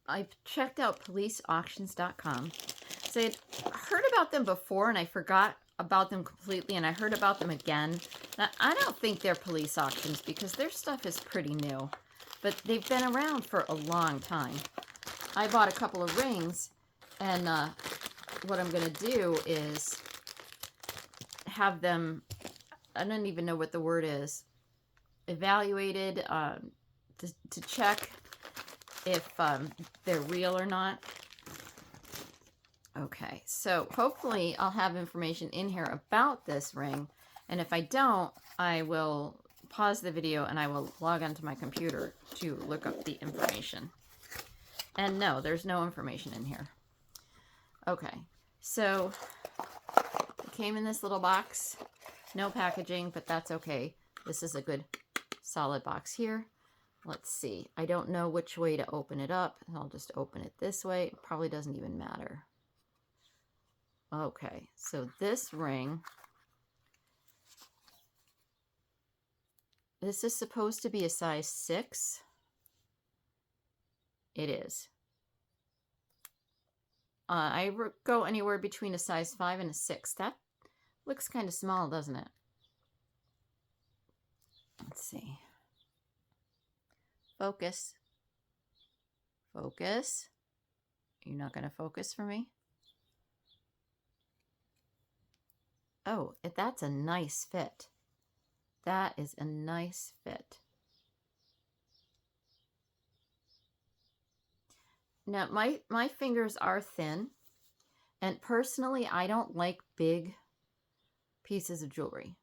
I've checked out policeauctions.com. So I'd heard about them before and I forgot about them completely, and I heard about them again. Now, I don't think they're police auctions because their stuff is pretty new, but they've been around for a long time. I bought a couple of rings, and what I'm going to do is have them, I don't even know what the word is, evaluated to check if they're real or not. Okay, so hopefully I'll have information in here about this ring, and if I don't, I will pause the video and I will log onto my computer to look up the information. And no, there's no information in here. Okay, so it came in this little box. No packaging, but that's okay. This is a good solid box here. Let's see. I don't know which way to open it up. I'll just open it this way. It probably doesn't even matter. Okay, so this ring, this is supposed to be a size 6. It is. I go anywhere between a size 5 and a 6. That looks kind of small, doesn't it? Let's see. Focus. Focus. You're not going to focus for me? Oh, that's a nice fit. That is a nice fit. Now, my fingers are thin, and personally, I don't like big pieces of jewelry.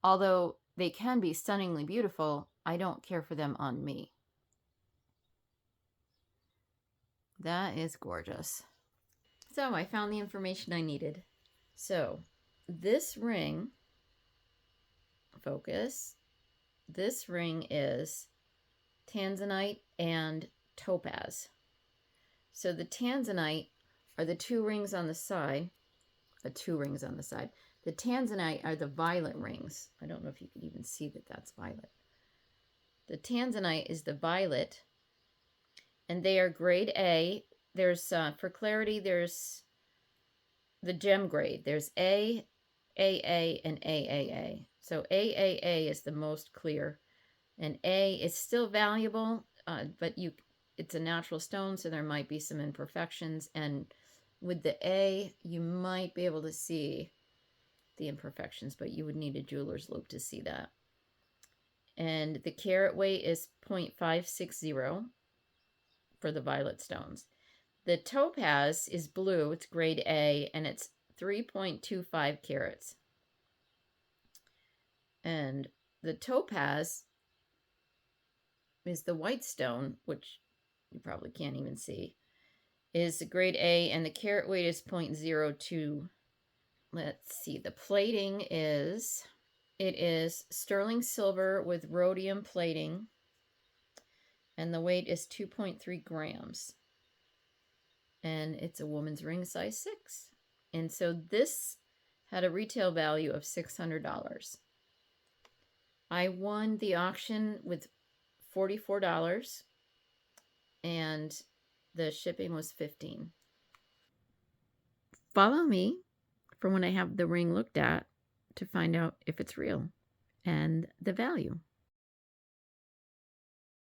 Although they can be stunningly beautiful, I don't care for them on me. That is gorgeous. So I found the information I needed. So this ring, focus, this ring is tanzanite and topaz. So the tanzanite are the two rings on the side, The tanzanite are the violet rings. I don't know if you can even see that that's violet. The tanzanite is the violet, and they are grade A. There's, for clarity, there's the gem grade. There's A, AA, and AAA. So AAA is the most clear, and A is still valuable, but it's a natural stone, so there might be some imperfections, and with the A, you might be able to see the imperfections, but you would need a jeweler's loupe to see that. And the carat weight is 0.560 for the violet stones. The topaz is blue, it's grade A, and it's 3.25 carats. And the topaz is the white stone, which you probably can't even see, is grade A, and the carat weight is 0.02. Let's see, the plating is, it is sterling silver with rhodium plating, and the weight is 2.3 grams. And it's a woman's ring, size 6. And so this had a retail value of $600. I won the auction with $44, and the shipping was $15. Follow me for when I have the ring looked at to find out if it's real and the value.